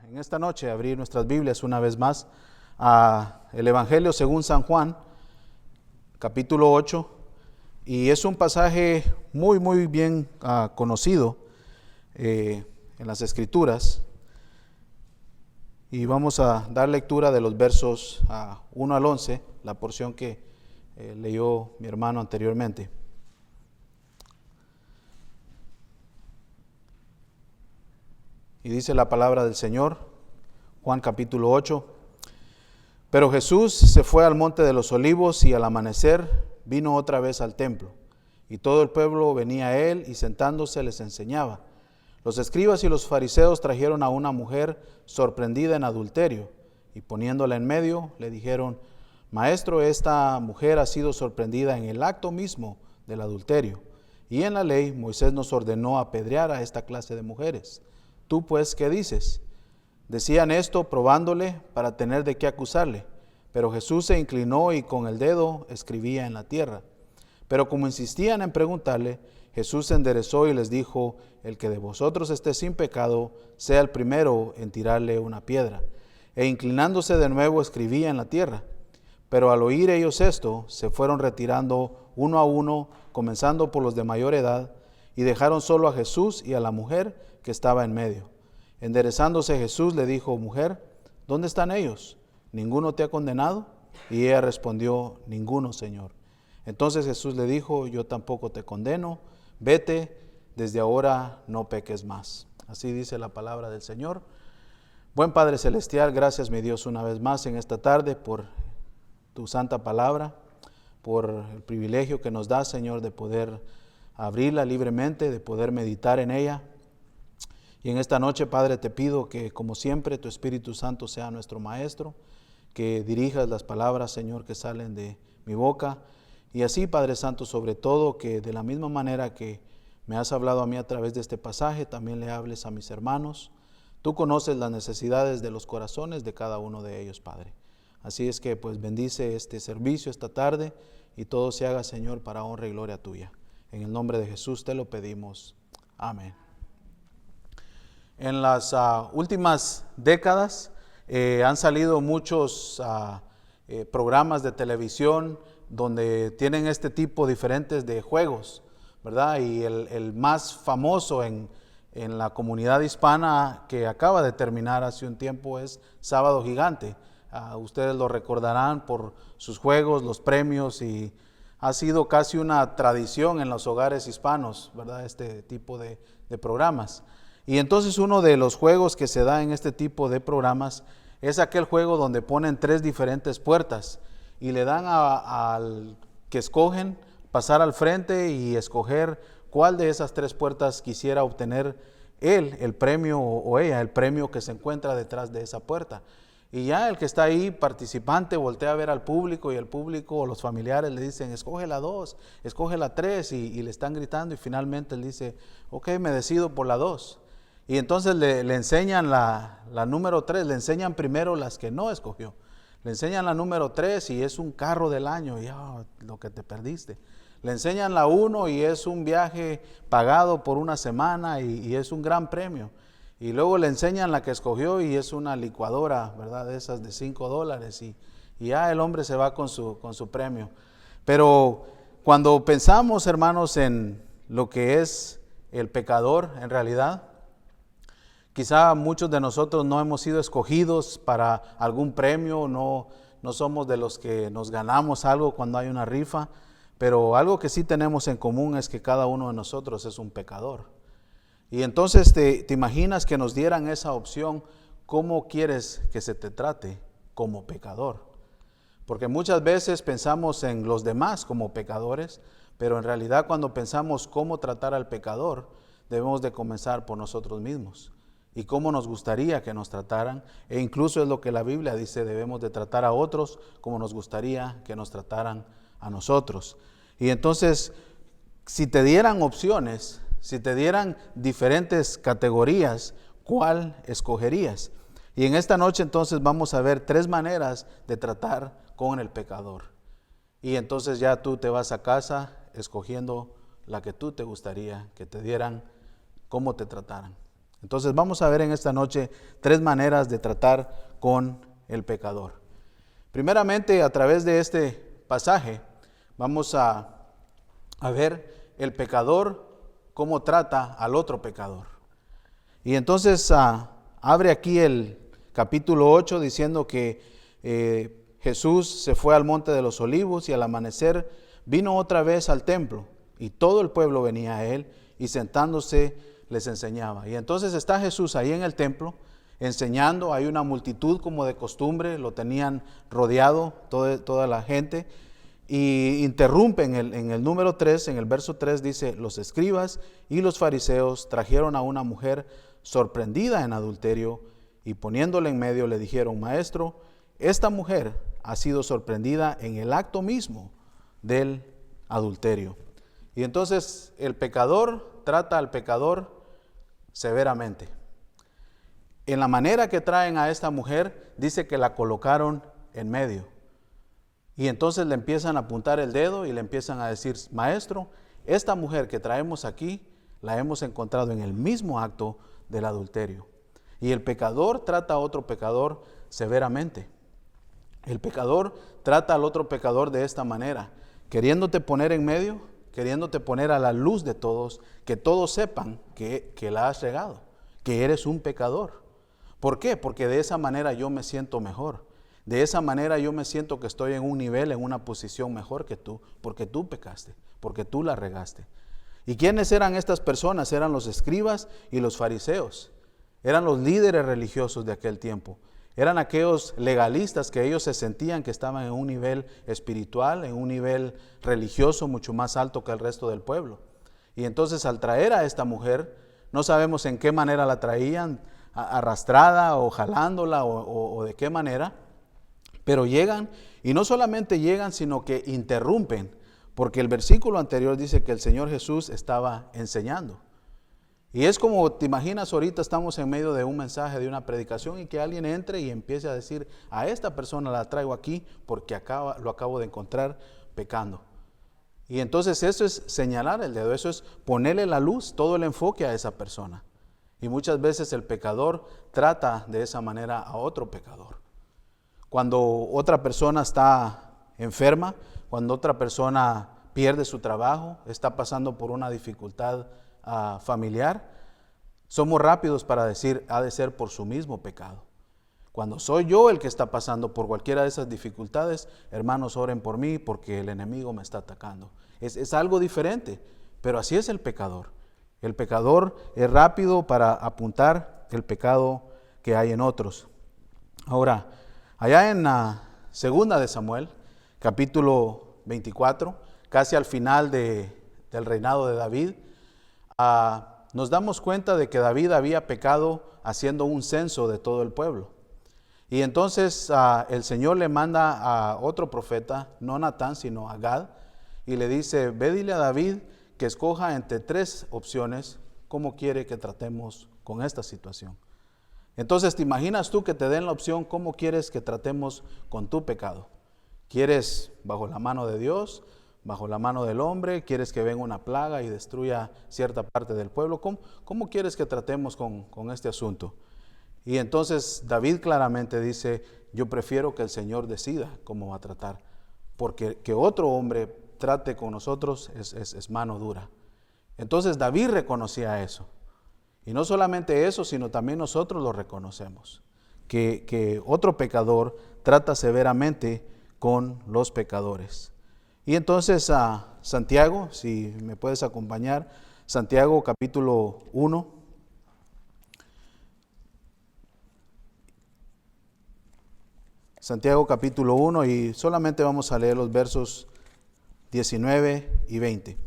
En esta noche abrir nuestras Biblias una vez más a el Evangelio según San Juan, capítulo 8, y es un pasaje muy bien conocido en las Escrituras, y vamos a dar lectura de los versos 1 al 11, la porción que leyó mi hermano anteriormente. Y dice la palabra del Señor, Juan capítulo 8. Pero Jesús se fue al monte de los olivos y al amanecer vino otra vez al templo. Y todo el pueblo venía a él y sentándose les enseñaba. Los escribas y los fariseos trajeron a una mujer sorprendida en adulterio y poniéndola en medio le dijeron: Maestro, esta mujer ha sido sorprendida en el acto mismo del adulterio. Y en la ley Moisés nos ordenó apedrear a esta clase de mujeres. ¿Tú pues qué dices? Decían esto probándole para tener de qué acusarle. Pero Jesús se inclinó y con el dedo escribía en la tierra. Pero como insistían en preguntarle, Jesús se enderezó y les dijo: El que de vosotros esté sin pecado, sea el primero en tirarle una piedra. E inclinándose de nuevo escribía en la tierra. Pero al oír ellos esto, se fueron retirando uno a uno, comenzando por los de mayor edad, y dejaron solo a Jesús y a la mujer que estaba en medio. Enderezándose Jesús le dijo: Mujer, ¿dónde están ellos? ¿Ninguno te ha condenado? Y ella respondió: Ninguno, Señor. Entonces Jesús le dijo: Yo tampoco te condeno, vete, desde ahora no peques más. Así dice la palabra del Señor. Buen Padre Celestial, gracias mi Dios una vez más en esta tarde por tu santa palabra, por el privilegio que nos da, Señor, de poder abrirla libremente, de poder meditar en ella. Y en esta noche, Padre, te pido que, como siempre, tu Espíritu Santo sea nuestro Maestro, que dirijas las palabras, Señor, que salen de mi boca. Y así, Padre Santo, sobre todo, que de la misma manera que me has hablado a mí a través de este pasaje, también le hables a mis hermanos. Tú conoces las necesidades de los corazones de cada uno de ellos, Padre. Así es que, pues, bendice este servicio esta tarde y todo se haga, Señor, para honra y gloria tuya. En el nombre de Jesús te lo pedimos. Amén. En las últimas décadas han salido muchos programas de televisión donde tienen este tipo diferentes de juegos, ¿verdad? Y el más famoso en la comunidad hispana que acaba de terminar hace un tiempo es Sábado Gigante. Ustedes lo recordarán por sus juegos, los premios, y ha sido casi una tradición en los hogares hispanos, ¿verdad? Este tipo de programas. Y entonces uno de los juegos que se da en este tipo de programas es aquel juego donde ponen 3 diferentes puertas y le dan al que escogen pasar al frente y escoger cuál de esas 3 puertas quisiera obtener él el premio o ella el premio que se encuentra detrás de esa puerta. Y ya el que está ahí, participante, voltea a ver al público y el público o los familiares le dicen: escoge la 2, escoge la 3, y le están gritando y finalmente él dice: ok, me decido por la 2. Y entonces le enseñan la número 3, le enseñan primero las que no escogió. Le enseñan la número 3 y es un carro del año, y lo que te perdiste. Le enseñan la 1 y es un viaje pagado por una semana y es un gran premio. Y luego le enseñan la que escogió y es una licuadora, ¿verdad? De esas de $5 y ya el hombre se va con su premio. Pero cuando pensamos, hermanos, en lo que es el pecador en realidad, quizá muchos de nosotros no hemos sido escogidos para algún premio, no somos de los que nos ganamos algo cuando hay una rifa, pero algo que sí tenemos en común es que cada uno de nosotros es un pecador. Y entonces te imaginas que nos dieran esa opción: ¿cómo quieres que se te trate como pecador? Porque muchas veces pensamos en los demás como pecadores, pero en realidad cuando pensamos cómo tratar al pecador, debemos de comenzar por nosotros mismos. Y cómo nos gustaría que nos trataran, e incluso es lo que la Biblia dice: debemos de tratar a otros como nos gustaría que nos trataran a nosotros. Y entonces, si te dieran opciones, si te dieran diferentes categorías, ¿cuál escogerías? Y en esta noche entonces vamos a ver 3 maneras de tratar con el pecador. Y entonces ya tú te vas a casa escogiendo la que tú te gustaría que te dieran, cómo te trataran. Entonces vamos a ver en esta noche 3 maneras de tratar con el pecador. Primeramente, a través de este pasaje, vamos a ver el pecador cómo trata al otro pecador. Y entonces abre aquí el capítulo 8 diciendo que Jesús se fue al monte de los olivos y al amanecer vino otra vez al templo y todo el pueblo venía a él y sentándose les enseñaba. Y entonces está Jesús ahí en el templo enseñando, hay una multitud como de costumbre, lo tenían rodeado toda la gente y interrumpe en el número 3, en el verso 3 dice, los escribas y los fariseos trajeron a una mujer sorprendida en adulterio y poniéndola en medio le dijeron, maestro, esta mujer ha sido sorprendida en el acto mismo del adulterio. Y entonces el pecador trata al pecador severamente. En la manera que traen a esta mujer, dice que la colocaron en medio. Y entonces le empiezan a apuntar el dedo y le empiezan a decir, maestro, esta mujer que traemos aquí, la hemos encontrado en el mismo acto del adulterio. Y el pecador trata a otro pecador severamente. El pecador trata al otro pecador de esta manera, queriéndote poner en medio, queriéndote poner a la luz de todos, que todos sepan que la has regado, que eres un pecador. ¿Por qué? Porque de esa manera yo me siento mejor. De esa manera yo me siento que estoy en un nivel, en una posición mejor que tú, porque tú pecaste, porque tú la regaste. ¿Y quiénes eran estas personas? Eran los escribas y los fariseos. Eran los líderes religiosos de aquel tiempo. Eran aquellos legalistas que ellos se sentían que estaban en un nivel espiritual, en un nivel religioso mucho más alto que el resto del pueblo. Y entonces al traer a esta mujer, no sabemos en qué manera la traían, arrastrada o jalándola o de qué manera, pero llegan y no solamente llegan, sino que interrumpen, porque el versículo anterior dice que el Señor Jesús estaba enseñando. Y es como te imaginas ahorita estamos en medio de un mensaje, de una predicación y que alguien entre y empiece a decir, a esta persona la traigo aquí porque lo acabo de encontrar pecando. Y entonces eso es señalar el dedo, eso es ponerle la luz, todo el enfoque a esa persona. Y muchas veces el pecador trata de esa manera a otro pecador. Cuando otra persona está enferma, cuando otra persona pierde su trabajo, está pasando por una dificultad familiar, somos rápidos para decir, ha de ser por su mismo pecado. Cuando soy yo el que está pasando por cualquiera de esas dificultades, hermanos, oren por mí porque el enemigo me está atacando. Es algo diferente, pero así es el pecador. El pecador es rápido para apuntar el pecado que hay en otros. Ahora, allá en segunda de Samuel, capítulo 24, casi al final del reinado de David, nos damos cuenta de que David había pecado haciendo un censo de todo el pueblo. Y entonces el Señor le manda a otro profeta, no Natán, sino a Gad, y le dice, ve dile a David que escoja entre 3 opciones cómo quiere que tratemos con esta situación. Entonces, ¿te imaginas tú que te den la opción cómo quieres que tratemos con tu pecado? ¿Quieres bajo la mano de Dios, bajo la mano del hombre? ¿Quieres que venga una plaga y destruya cierta parte del pueblo? ¿Cómo quieres que tratemos con este asunto? Y entonces David claramente dice, yo prefiero que el Señor decida cómo va a tratar, porque que otro hombre trate con nosotros es mano dura. Entonces David reconocía eso. Y no solamente eso, sino también nosotros lo reconocemos, que otro pecador trata severamente con los pecadores. Y entonces Santiago, si me puedes acompañar, Santiago capítulo 1. Santiago capítulo 1 y solamente vamos a leer los versos 19 y 20.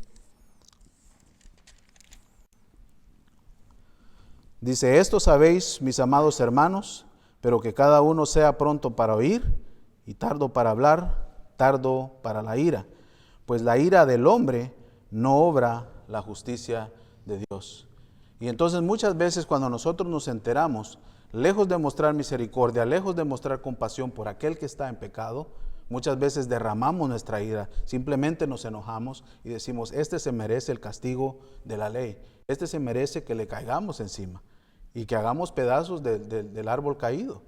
Dice, esto sabéis, mis amados hermanos, pero que cada uno sea pronto para oír y tardo para hablar, tardo para la ira, pues la ira del hombre no obra la justicia de Dios. Y entonces muchas veces cuando nosotros nos enteramos, lejos de mostrar misericordia, lejos de mostrar compasión por aquel que está en pecado, muchas veces derramamos nuestra ira, simplemente nos enojamos y decimos, este se merece el castigo de la ley, este se merece que le caigamos encima. y que hagamos pedazos del árbol caído.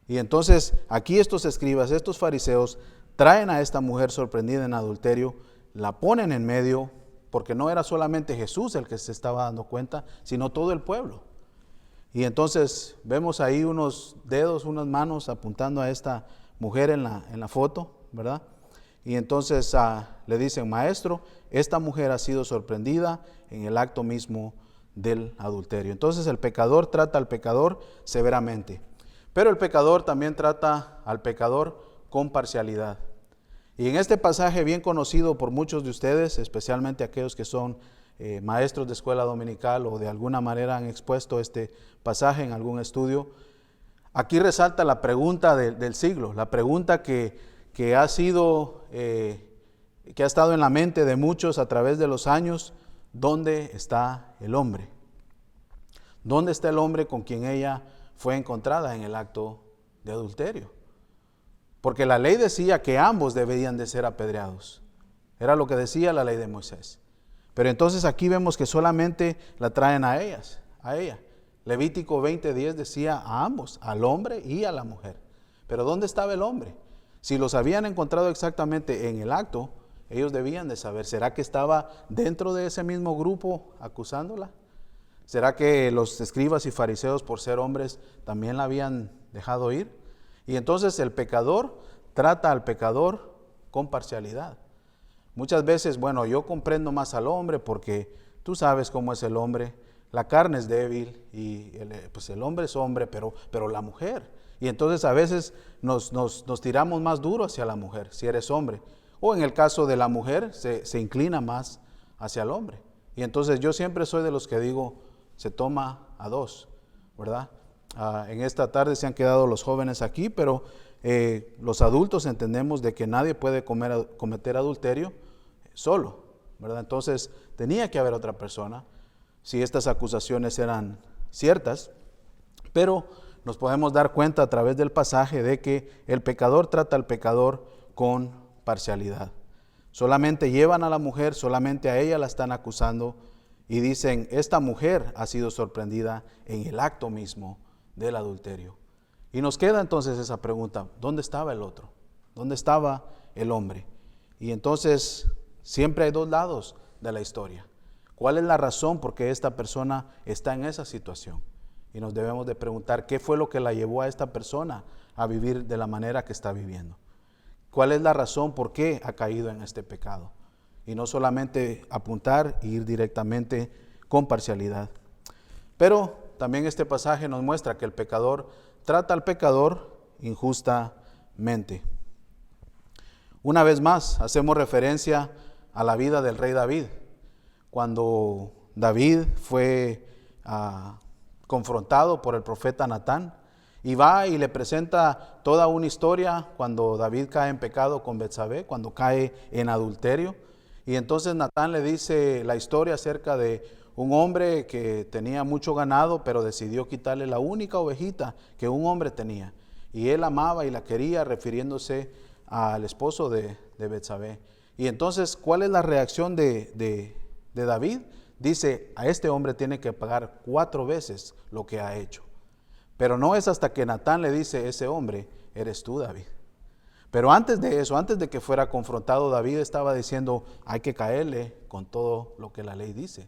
Y entonces aquí estos escribas, estos fariseos, traen a esta mujer sorprendida en adulterio, la ponen en medio, porque no era solamente Jesús el que se estaba dando cuenta, sino todo el pueblo. Y entonces vemos ahí unos dedos, unas manos apuntando a esta mujer en la foto, ¿verdad? Y entonces le dicen, maestro, esta mujer ha sido sorprendida en el acto mismo del adulterio. Entonces el pecador trata al pecador severamente, pero el pecador también trata al pecador con parcialidad. Y en este pasaje bien conocido por muchos de ustedes, especialmente aquellos que son maestros de escuela dominical o de alguna manera han expuesto este pasaje en algún estudio, aquí resalta la pregunta del siglo, la pregunta que ha sido, que ha estado en la mente de muchos a través de los años: ¿dónde está el hombre? ¿Dónde está el hombre con quien ella fue encontrada en el acto de adulterio? Porque la ley decía que ambos debían de ser apedreados. Era lo que decía la ley de Moisés. Pero entonces aquí vemos que solamente la traen a ella. Levítico 20:10 decía a ambos, al hombre y a la mujer. Pero ¿dónde estaba el hombre? Si los habían encontrado exactamente en el acto, ellos debían de saber, ¿será que estaba dentro de ese mismo grupo acusándola? ¿Será que los escribas y fariseos, por ser hombres, también la habían dejado ir? Y entonces el pecador trata al pecador con parcialidad. Muchas veces, bueno, yo comprendo más al hombre porque tú sabes cómo es el hombre. La carne es débil y pues el hombre es hombre, pero la mujer. Y entonces a veces nos tiramos más duro hacia la mujer, si eres hombre. O en el caso de la mujer, se inclina más hacia el hombre. Y entonces yo siempre soy de los que digo, se toma a dos, ¿verdad? En esta tarde se han quedado los jóvenes aquí, pero los adultos entendemos de que nadie puede cometer adulterio solo, ¿verdad? Entonces tenía que haber otra persona si estas acusaciones eran ciertas, pero nos podemos dar cuenta a través del pasaje de que el pecador trata al pecador con parcialidad. Solamente llevan a la mujer, solamente a ella la están acusando y dicen, esta mujer ha sido sorprendida en el acto mismo del adulterio. Y nos queda entonces esa pregunta, ¿dónde estaba el otro? ¿Dónde estaba el hombre? Y entonces siempre hay dos lados de la historia. ¿Cuál es la razón por qué esta persona está en esa situación? Y nos debemos de preguntar, ¿qué fue lo que la llevó a esta persona a vivir de la manera que está viviendo? ¿Cuál es la razón por qué ha caído en este pecado? Y no solamente apuntar e ir directamente con parcialidad. Pero también este pasaje nos muestra que el pecador trata al pecador injustamente. Una vez más, hacemos referencia a la vida del rey David. Cuando David fue confrontado por el profeta Natán, y va y le presenta toda una historia cuando David cae en pecado con Betsabé, cuando cae en adulterio. Y entonces Natán le dice la historia acerca de un hombre que tenía mucho ganado, pero decidió quitarle la única ovejita que un hombre tenía. Y él amaba y la quería, refiriéndose al esposo de Betsabé. Y entonces, ¿cuál es la reacción de David? Dice, a este hombre tiene que pagar 4 veces lo que ha hecho. Pero no es hasta que Natán le dice, ese hombre eres tú, David. Pero antes de eso, antes de que fuera confrontado, David estaba diciendo, hay que caerle con todo lo que la ley dice.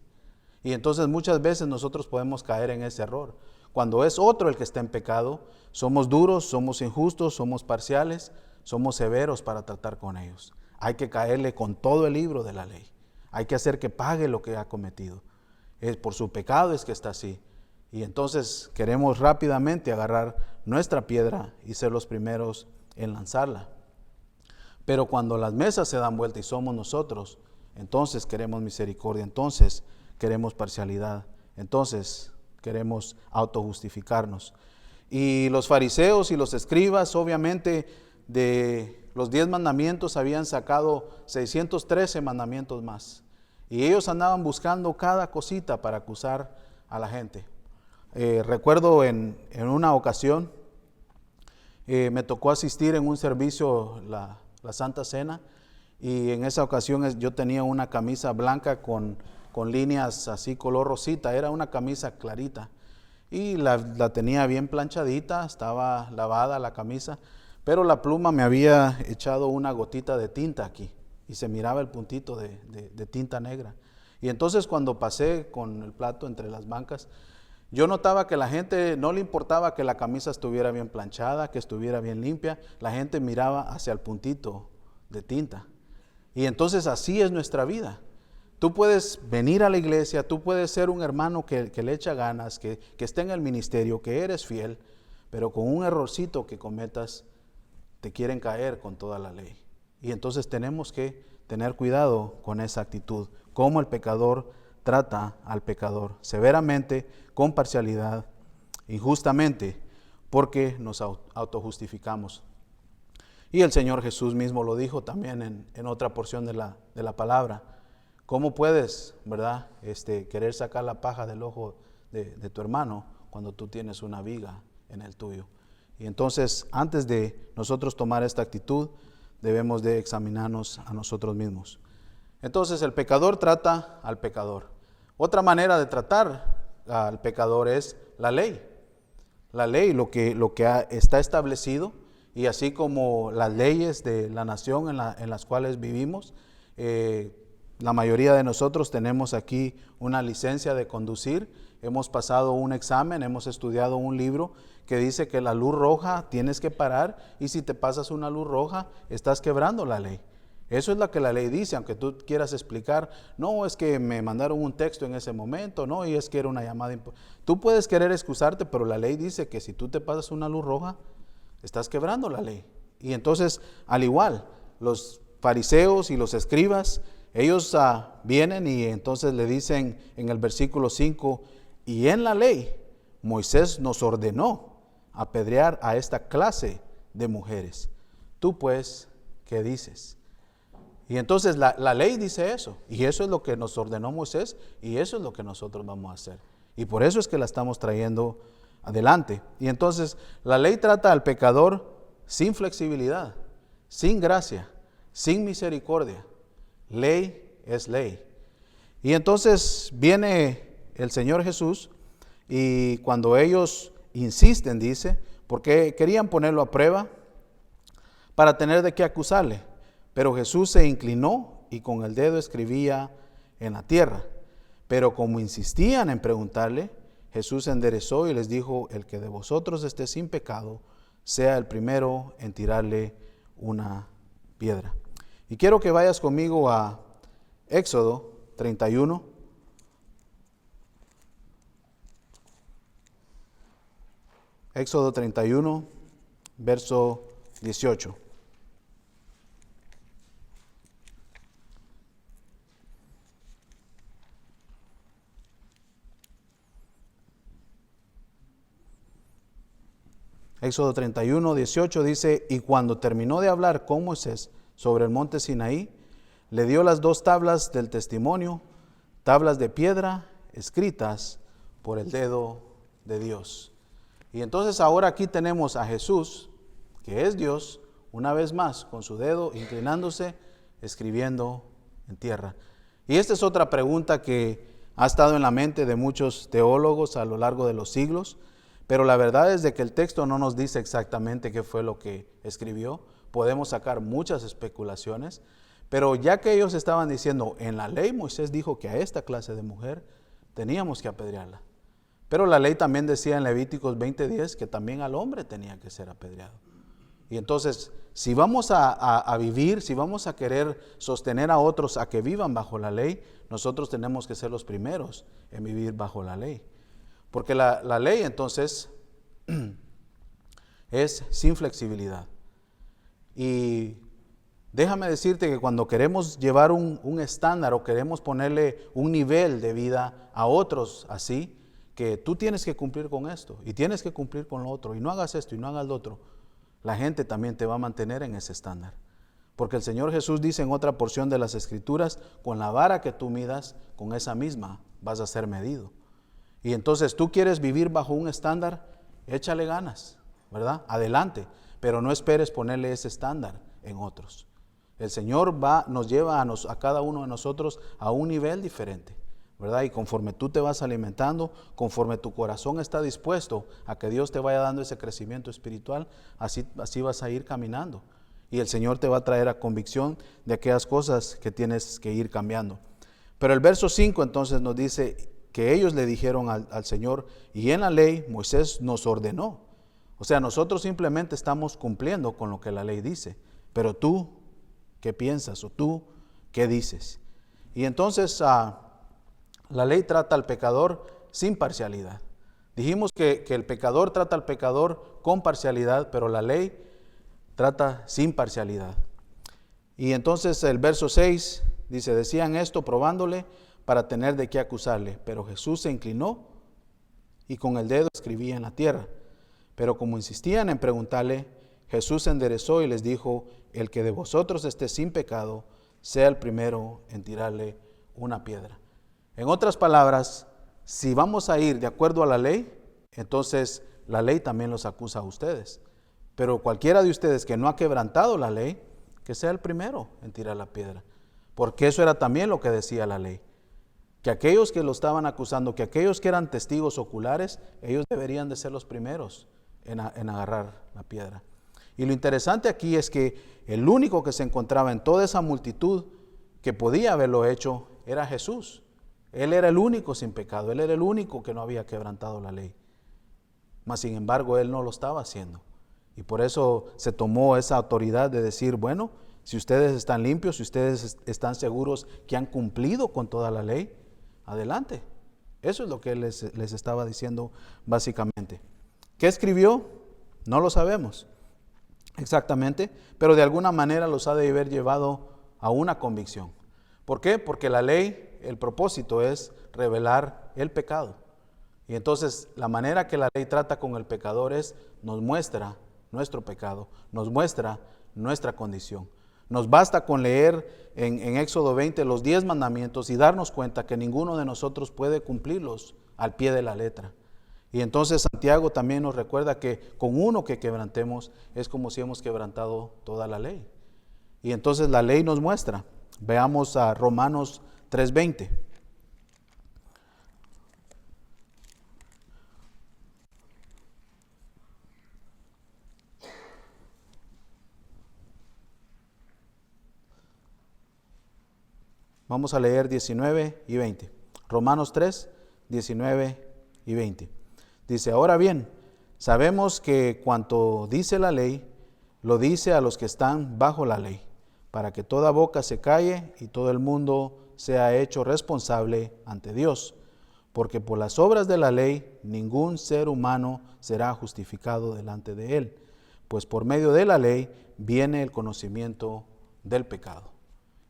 Y entonces muchas veces nosotros podemos caer en ese error. Cuando es otro el que está en pecado, somos duros, somos injustos, somos parciales, somos severos para tratar con ellos. Hay que caerle con todo el libro de la ley. Hay que hacer que pague lo que ha cometido. Por su pecado es que está así. Y entonces queremos rápidamente agarrar nuestra piedra y ser los primeros en lanzarla. Pero cuando las mesas se dan vuelta y somos nosotros, entonces queremos misericordia, entonces queremos parcialidad, entonces queremos autojustificarnos. Y los fariseos y los escribas, obviamente, de los 10 mandamientos habían sacado 613 mandamientos más. Y ellos andaban buscando cada cosita para acusar a la gente. Recuerdo en una ocasión, me tocó asistir en un servicio, la Santa Cena, y en esa ocasión yo tenía una camisa blanca con líneas así color rosita, era una camisa clarita. y la tenía bien planchadita, estaba lavada la camisa, pero la pluma me había echado una gotita de tinta aquí y se miraba el puntito de tinta negra. Y entonces cuando pasé con el plato entre las bancas, yo notaba que la gente no le importaba que la camisa estuviera bien planchada, que estuviera bien limpia, la gente miraba hacia el puntito de tinta. Y entonces así es nuestra vida. Tú puedes venir a la iglesia, tú puedes ser un hermano que le echa ganas, que esté en el ministerio, que eres fiel, pero con un errorcito que cometas, te quieren caer con toda la ley. Y entonces tenemos que tener cuidado con esa actitud, cómo el pecador trata al pecador, severamente, con parcialidad, injustamente, porque nos autojustificamos. Y el Señor Jesús mismo lo dijo también en otra porción de la palabra. ¿Cómo puedes, verdad, querer sacar la paja del ojo de tu hermano cuando tú tienes una viga en el tuyo? Y entonces, antes de nosotros tomar esta actitud, debemos de examinarnos a nosotros mismos. Entonces, el pecador trata al pecador. Otra manera de tratar al pecador es la ley. La ley, lo que está establecido, y así como las leyes de la nación en las cuales vivimos, la mayoría de nosotros tenemos aquí una licencia de conducir, hemos pasado un examen, hemos estudiado un libro que dice que la luz roja tienes que parar, y si te pasas una luz roja estás quebrando la ley. Eso es lo que la ley dice, aunque tú quieras explicar, no, es que me mandaron un texto en ese momento, no, y es que era una llamada. Tú puedes querer excusarte, pero la ley dice que si tú te pasas una luz roja, estás quebrando la ley. Y entonces, al igual, los fariseos y los escribas, ellos vienen y entonces le dicen en el versículo 5, y en la ley Moisés nos ordenó apedrear a esta clase de mujeres. Tú pues, ¿qué dices? Y entonces la ley dice eso, y eso es lo que nos ordenó Moisés, y eso es lo que nosotros vamos a hacer. Y por eso es que la estamos trayendo adelante. Y entonces la ley trata al pecador sin flexibilidad, sin gracia, sin misericordia. Ley es ley. Y entonces viene el Señor Jesús, y cuando ellos insisten, dice, porque querían ponerlo a prueba para tener de qué acusarle. Pero Jesús se inclinó y con el dedo escribía en la tierra. Pero como insistían en preguntarle, Jesús se enderezó y les dijo, el que de vosotros esté sin pecado, sea el primero en tirarle una piedra. Y quiero que vayas conmigo a Éxodo 31. Éxodo 31, verso 18. Éxodo 31, 18 dice, y cuando terminó de hablar con Moisés sobre el monte Sinaí, le dio las 2 tablas del testimonio, tablas de piedra escritas por el dedo de Dios. Y entonces ahora aquí tenemos a Jesús, que es Dios, una vez más con su dedo inclinándose, escribiendo en tierra. Y esta es otra pregunta que ha estado en la mente de muchos teólogos a lo largo de los siglos. Pero la verdad es de que el texto no nos dice exactamente qué fue lo que escribió. Podemos sacar muchas especulaciones, pero ya que ellos estaban diciendo, en la ley Moisés dijo que a esta clase de mujer teníamos que apedrearla. Pero la ley también decía en Levíticos 20:10 que también al hombre tenía que ser apedreado. Y entonces, si vamos a vivir, si vamos a querer sostener a otros a que vivan bajo la ley, nosotros tenemos que ser los primeros en vivir bajo la ley. Porque la ley entonces es sin flexibilidad. Y déjame decirte que cuando queremos llevar un estándar o queremos ponerle un nivel de vida a otros así, que tú tienes que cumplir con esto y tienes que cumplir con lo otro y no hagas esto y no hagas lo otro, la gente también te va a mantener en ese estándar. Porque el Señor Jesús dice en otra porción de las Escrituras, con la vara que tú midas, con esa misma vas a ser medido. Y entonces tú quieres vivir bajo un estándar, échale ganas, ¿verdad? Adelante, pero no esperes ponerle ese estándar en otros. El Señor nos lleva a cada uno de nosotros a un nivel diferente, ¿verdad? Y conforme tú te vas alimentando, conforme tu corazón está dispuesto a que Dios te vaya dando ese crecimiento espiritual, así vas a ir caminando. Y el Señor te va a traer a convicción de aquellas cosas que tienes que ir cambiando. Pero el verso 5 entonces nos dice que ellos le dijeron al Señor, y en la ley Moisés nos ordenó. O sea, nosotros simplemente estamos cumpliendo con lo que la ley dice. Pero tú, ¿qué piensas? ¿O tú, qué dices? Y entonces la ley trata al pecador sin parcialidad. Dijimos que el pecador trata al pecador con parcialidad, pero la ley trata sin parcialidad. Y entonces el verso 6 dice, decían esto probándole para tener de qué acusarle, pero Jesús se inclinó y con el dedo escribía en la tierra. Pero como insistían en preguntarle, Jesús se enderezó y les dijo, el que de vosotros esté sin pecado, sea el primero en tirarle una piedra. En otras palabras, si vamos a ir de acuerdo a la ley, entonces la ley también los acusa a ustedes. Pero cualquiera de ustedes que no ha quebrantado la ley, que sea el primero en tirar la piedra. Porque eso era también lo que decía la ley. Que aquellos que lo estaban acusando, que aquellos que eran testigos oculares, ellos deberían de ser los primeros en agarrar la piedra. Y lo interesante aquí es que el único que se encontraba en toda esa multitud que podía haberlo hecho era Jesús. Él era el único sin pecado, Él era el único que no había quebrantado la ley. Mas sin embargo, Él no lo estaba haciendo. Y por eso se tomó esa autoridad de decir, bueno, si ustedes están limpios, si ustedes están seguros que han cumplido con toda la ley, adelante. Eso es lo que Él les estaba diciendo básicamente. ¿Qué escribió? No lo sabemos exactamente, pero de alguna manera los ha de haber llevado a una convicción. ¿Por qué? Porque la ley, el propósito es revelar el pecado. Y entonces la manera que la ley trata con el pecador es, nos muestra nuestro pecado, nos muestra nuestra condición. Nos basta con leer en Éxodo 20 los 10 mandamientos y darnos cuenta que ninguno de nosotros puede cumplirlos al pie de la letra. Y entonces Santiago también nos recuerda que con uno que quebrantemos es como si hemos quebrantado toda la ley. Y entonces la ley nos muestra. Veamos a Romanos 3:20. Vamos a leer 19 y 20. Romanos 3, 19 y 20. Dice, ahora bien, sabemos que cuanto dice la ley, lo dice a los que están bajo la ley, para que toda boca se calle y todo el mundo sea hecho responsable ante Dios. Porque por las obras de la ley ningún ser humano será justificado delante de él, pues por medio de la ley viene el conocimiento del pecado.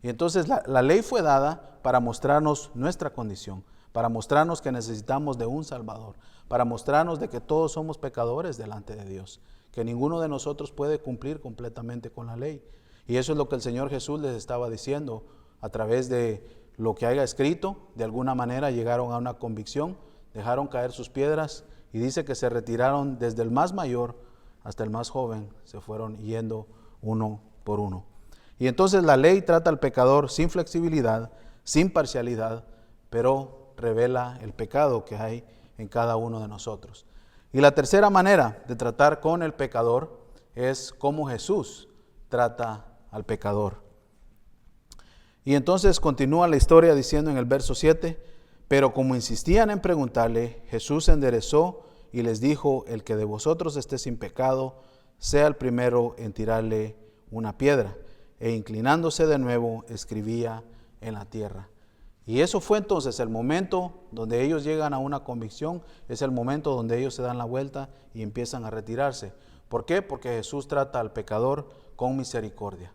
Y entonces la ley fue dada para mostrarnos nuestra condición, para mostrarnos que necesitamos de un Salvador, para mostrarnos de que todos somos pecadores delante de Dios, que ninguno de nosotros puede cumplir completamente con la ley. Y eso es lo que el Señor Jesús les estaba diciendo a través de lo que haya escrito. De alguna manera llegaron a una convicción, dejaron caer sus piedras y dice que se retiraron desde el más mayor hasta el más joven, se fueron yendo uno por uno. Y entonces la ley trata al pecador sin flexibilidad, sin parcialidad, pero revela el pecado que hay en cada uno de nosotros. Y la tercera manera de tratar con el pecador es cómo Jesús trata al pecador. Y entonces continúa la historia diciendo en el verso 7, pero como insistían en preguntarle, Jesús se enderezó y les dijo, el que de vosotros esté sin pecado, sea el primero en tirarle una piedra. E inclinándose de nuevo, escribía en la tierra. Y eso fue entonces el momento donde ellos llegan a una convicción, es el momento donde ellos se dan la vuelta y empiezan a retirarse. ¿Por qué? Porque Jesús trata al pecador con misericordia.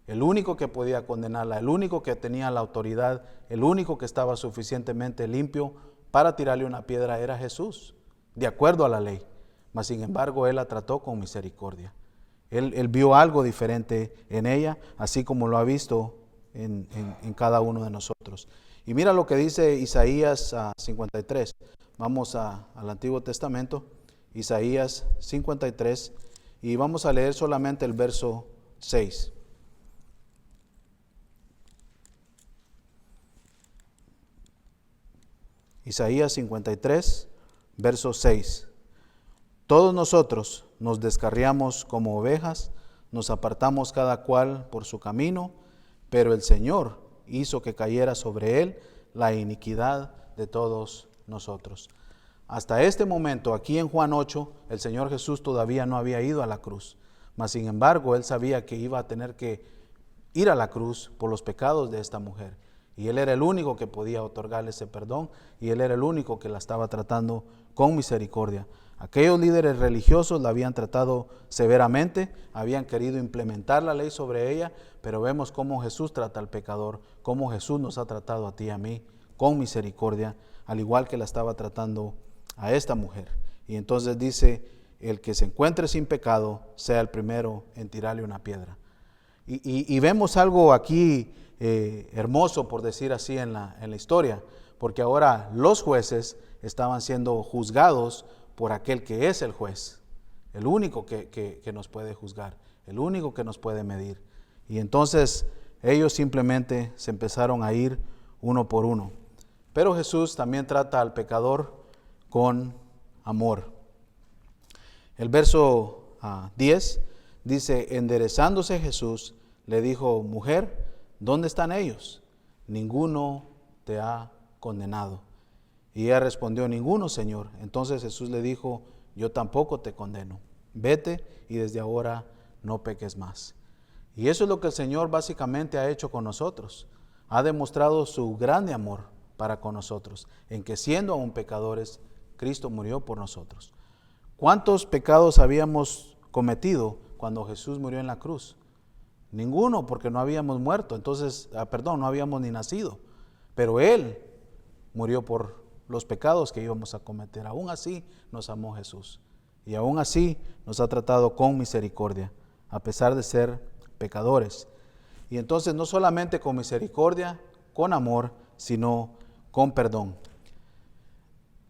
El único que podía condenarla, el único que tenía la autoridad, el único que estaba suficientemente limpio para tirarle una piedra era Jesús, de acuerdo a la ley. Mas sin embargo, Él la trató con misericordia. Él vio algo diferente en ella, así como lo ha visto en cada uno de nosotros. Y mira lo que dice Isaías 53. Vamos al Antiguo Testamento, Isaías 53, y vamos a leer solamente el verso 6. Isaías 53, verso 6. Todos nosotros nos descarriamos como ovejas, nos apartamos cada cual por su camino, pero el Señor hizo que cayera sobre él la iniquidad de todos nosotros. Hasta este momento, aquí en Juan 8, el Señor Jesús todavía no había ido a la cruz. Mas sin embargo, él sabía que iba a tener que ir a la cruz por los pecados de esta mujer. Y él era el único que podía otorgarle ese perdón, y él era el único que la estaba tratando con misericordia. Aquellos líderes religiosos la habían tratado severamente, habían querido implementar la ley sobre ella, pero vemos cómo Jesús trata al pecador, cómo Jesús nos ha tratado a ti y a mí con misericordia, al igual que la estaba tratando a esta mujer. Y entonces dice, el que se encuentre sin pecado, sea el primero en tirarle una piedra. Y vemos algo aquí hermoso, por decir así, en la historia, porque ahora los jueces estaban siendo juzgados por aquel que es el juez, el único que nos puede juzgar, el único que nos puede medir. Y entonces ellos simplemente se empezaron a ir uno por uno. Pero Jesús también trata al pecador con amor. El verso 10 dice, enderezándose Jesús, le dijo, mujer, ¿dónde están ellos? Ninguno te ha condenado. Y ella respondió, ninguno, Señor. Entonces Jesús le dijo, yo tampoco te condeno. Vete y desde ahora no peques más. Y eso es lo que el Señor básicamente ha hecho con nosotros. Ha demostrado su grande amor para con nosotros, en que siendo aún pecadores, Cristo murió por nosotros. ¿Cuántos pecados habíamos cometido cuando Jesús murió en la cruz? Ninguno, porque no habíamos muerto, no habíamos ni nacido. Pero Él murió por los pecados que íbamos a cometer. Aún así nos amó Jesús. Y aún así nos ha tratado con misericordia, a pesar de ser pecadores. Y entonces no solamente con misericordia, con amor, sino con perdón.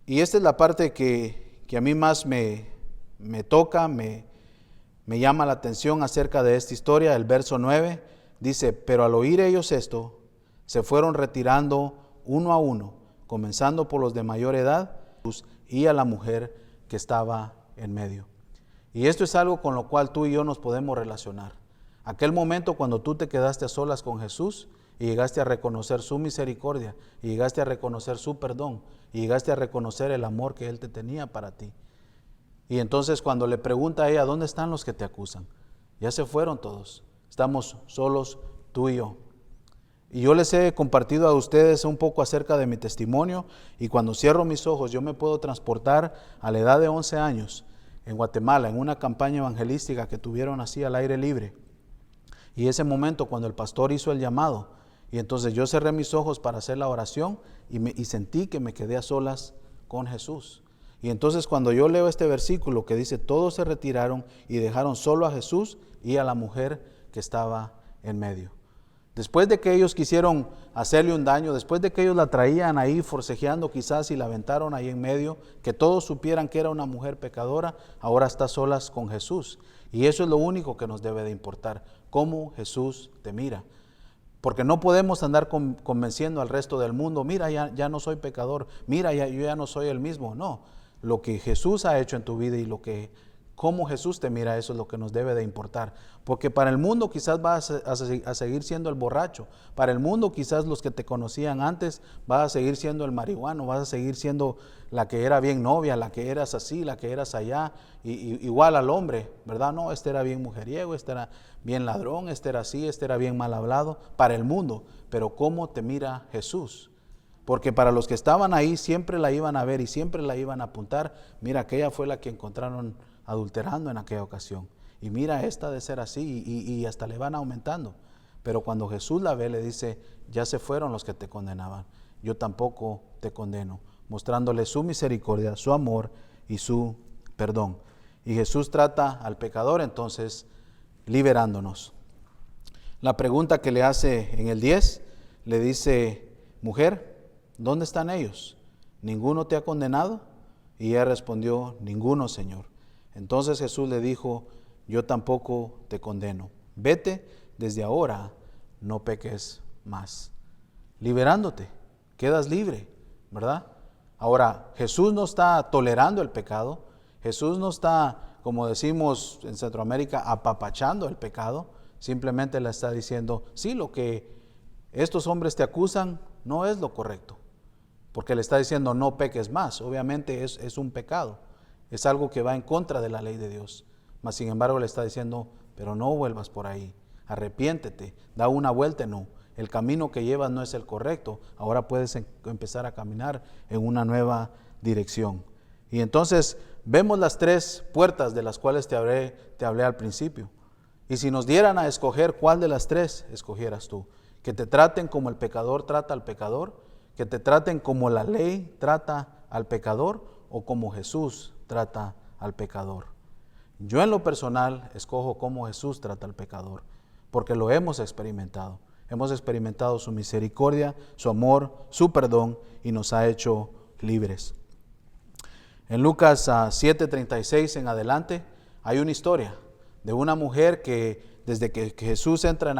Y esta es la parte que a mí más me toca, me llama la atención acerca de esta historia. El verso 9 dice, pero al oír ellos esto, se fueron retirando uno a uno, comenzando por los de mayor edad y a la mujer que estaba en medio. Y esto es algo con lo cual tú y yo nos podemos relacionar. Aquel momento cuando tú te quedaste a solas con Jesús y llegaste a reconocer su misericordia, y llegaste a reconocer su perdón, y llegaste a reconocer el amor que Él te tenía para ti. Y entonces cuando le pregunta a ella, ¿dónde están los que te acusan? Ya se fueron todos, estamos solos tú y yo. Y yo les he compartido a ustedes un poco acerca de mi testimonio, y cuando cierro mis ojos yo me puedo transportar a la edad de 11 años en Guatemala, en una campaña evangelística que tuvieron así al aire libre. Y ese momento cuando el pastor hizo el llamado, y entonces yo cerré mis ojos para hacer la oración y sentí que me quedé a solas con Jesús. Y entonces cuando yo leo este versículo que dice, todos se retiraron y dejaron solo a Jesús y a la mujer que estaba en medio. Después de que ellos quisieron hacerle un daño, después de que ellos la traían ahí forcejeando quizás y la aventaron ahí en medio, que todos supieran que era una mujer pecadora, ahora está solas con Jesús. Y eso es lo único que nos debe de importar, cómo Jesús te mira. Porque no podemos andar convenciendo al resto del mundo, mira, ya no soy pecador, mira, yo ya no soy el mismo. No, lo que Jesús ha hecho en tu vida y cómo Jesús te mira, eso es lo que nos debe de importar. Porque para el mundo quizás vas a seguir siendo el borracho. Para el mundo quizás los que te conocían antes vas a seguir siendo el marihuano, vas a seguir siendo la que era bien novia, la que eras así, la que eras allá. Igual al hombre, ¿verdad? No, este era bien mujeriego, este era bien ladrón, este era así, este era bien mal hablado. Para el mundo, pero ¿cómo te mira Jesús? Porque para los que estaban ahí siempre la iban a ver y siempre la iban a apuntar. Mira, aquella fue la que encontraron adulterando en aquella ocasión. Y mira, esta de ser así, y hasta le van aumentando. Pero cuando Jesús la ve, le dice, ya se fueron los que te condenaban, yo tampoco te condeno, mostrándole su misericordia, su amor y su perdón. Y Jesús trata al pecador entonces liberándonos. La pregunta que le hace en el 10, le dice, mujer, ¿dónde están ellos? ¿Ninguno te ha condenado? Y ella respondió, ninguno, Señor. Entonces Jesús le dijo, yo tampoco te condeno. Vete, desde ahora no peques más. Liberándote, quedas libre, ¿verdad? Ahora, Jesús no está tolerando el pecado, Jesús no está, como decimos en Centroamérica, apapachando el pecado, simplemente le está diciendo, sí, lo que estos hombres te acusan no es lo correcto, porque le está diciendo no peques más. Obviamente es un pecado, es algo que va en contra de la ley de Dios, mas sin embargo le está diciendo, pero no vuelvas por ahí, arrepiéntete, da una vuelta, no, el camino que llevas no es el correcto, ahora puedes empezar a caminar en una nueva dirección. Y entonces vemos las tres puertas de las cuales te hablé al principio. Y si nos dieran a escoger cuál de las tres escogieras tú, que te traten como el pecador trata al pecador, que te traten como la ley trata al pecador o como Jesús trata al pecador. Yo en lo personal escojo cómo Jesús trata al pecador, porque lo hemos experimentado. Hemos experimentado su misericordia, su amor, su perdón y nos ha hecho libres. En Lucas 7:36 en adelante hay una historia de una mujer que desde que Jesús entra en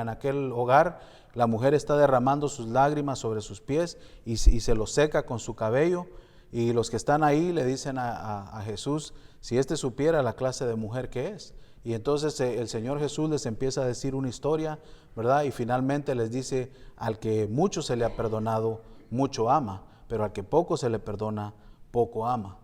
aquel hogar, la mujer está derramando sus lágrimas sobre sus pies y se los seca con su cabello. Y los que están ahí le dicen a Jesús, si éste supiera la clase de mujer que es. Y entonces el Señor Jesús les empieza a decir una historia, ¿verdad? Y finalmente les dice, al que mucho se le ha perdonado, mucho ama, pero al que poco se le perdona, poco ama.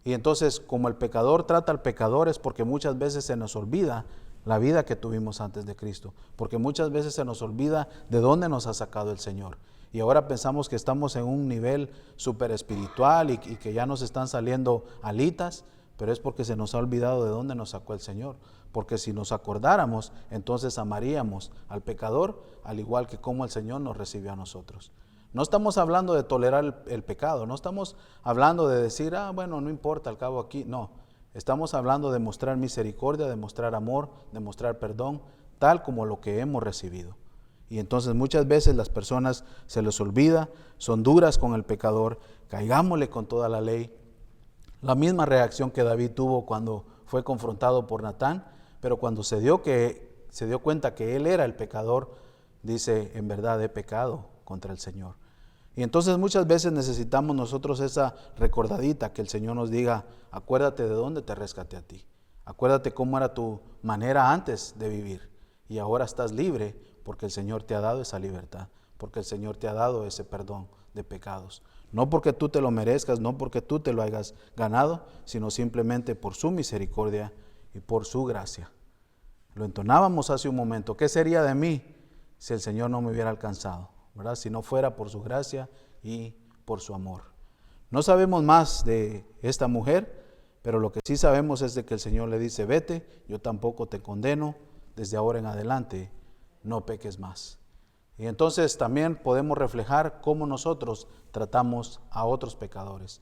Y entonces, como el pecador trata al pecador, es porque muchas veces se nos olvida la vida que tuvimos antes de Cristo, porque muchas veces se nos olvida de dónde nos ha sacado el Señor. Y ahora pensamos que estamos en un nivel súper espiritual y que ya nos están saliendo alitas, pero es porque se nos ha olvidado de dónde nos sacó el Señor. Porque si nos acordáramos, entonces amaríamos al pecador, al igual que como el Señor nos recibió a nosotros. No estamos hablando de tolerar el pecado, no estamos hablando de decir, bueno, no importa, al cabo aquí, no. Estamos hablando de mostrar misericordia, de mostrar amor, de mostrar perdón, tal como lo que hemos recibido. Y entonces muchas veces las personas se les olvida, son duras con el pecador, caigámosle con toda la ley. La misma reacción que David tuvo cuando fue confrontado por Natán, pero cuando se dio cuenta que él era el pecador, dice, en verdad he pecado contra el Señor. Y entonces muchas veces necesitamos nosotros esa recordadita, que el Señor nos diga, acuérdate de dónde te rescaté a ti. Acuérdate cómo era tu manera antes de vivir. Y ahora estás libre porque el Señor te ha dado esa libertad, porque el Señor te ha dado ese perdón de pecados. No porque tú te lo merezcas, no porque tú te lo hayas ganado, sino simplemente por su misericordia y por su gracia. Lo entonábamos hace un momento. ¿Qué sería de mí si el Señor no me hubiera alcanzado? ¿Verdad? Si no fuera por su gracia y por su amor. No sabemos más de esta mujer, pero lo que sí sabemos es de que el Señor le dice, vete, yo tampoco te condeno, desde ahora en adelante no peques más. Y entonces también podemos reflejar cómo nosotros tratamos a otros pecadores.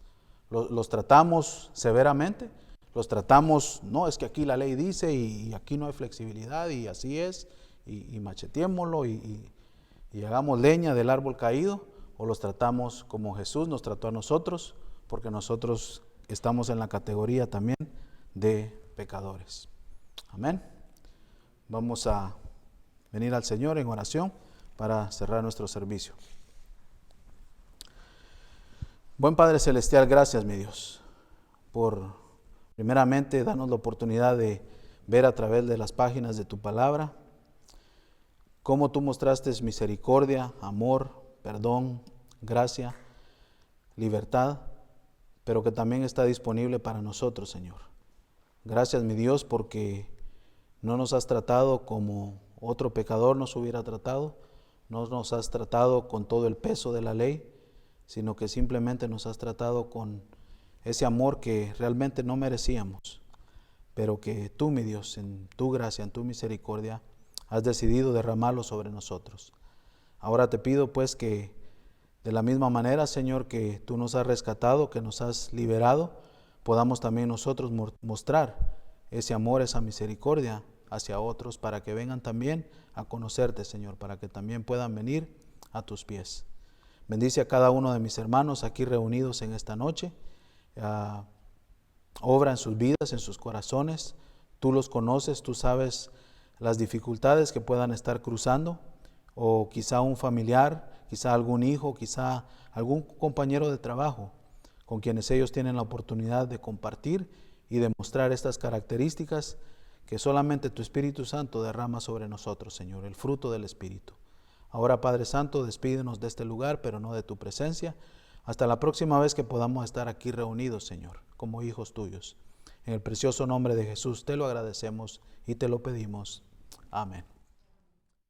Los tratamos severamente, los tratamos, no, es que aquí la ley dice y aquí no hay flexibilidad y así es, y macheteémoslo y hagamos leña del árbol caído, o los tratamos como Jesús nos trató a nosotros, porque nosotros estamos en la categoría también de pecadores. Amén. Vamos a venir al Señor en oración para cerrar nuestro servicio. Buen Padre Celestial, gracias, mi Dios, por primeramente darnos la oportunidad de ver a través de las páginas de tu palabra cómo tú mostraste misericordia, amor, perdón, gracia, libertad, pero que también está disponible para nosotros, Señor. Gracias, mi Dios, porque no nos has tratado como otro pecador nos hubiera tratado, no nos has tratado con todo el peso de la ley, sino que simplemente nos has tratado con ese amor que realmente no merecíamos, pero que tú, mi Dios, en tu gracia, en tu misericordia, has decidido derramarlo sobre nosotros. Ahora te pido pues que de la misma manera, Señor, que tú nos has rescatado, que nos has liberado, podamos también nosotros mostrar ese amor, esa misericordia hacia otros, para que vengan también a conocerte, Señor, para que también puedan venir a tus pies. Bendice a cada uno de mis hermanos aquí reunidos en esta noche. Obra en sus vidas, en sus corazones. Tú los conoces, tú sabes las dificultades que puedan estar cruzando, o quizá un familiar, quizá algún hijo, quizá algún compañero de trabajo con quienes ellos tienen la oportunidad de compartir y demostrar estas características que solamente tu Espíritu Santo derrama sobre nosotros, Señor, el fruto del Espíritu. Ahora, Padre Santo, despídenos de este lugar, pero no de tu presencia. Hasta la próxima vez que podamos estar aquí reunidos, Señor, como hijos tuyos. En el precioso nombre de Jesús te lo agradecemos y te lo pedimos. Amén.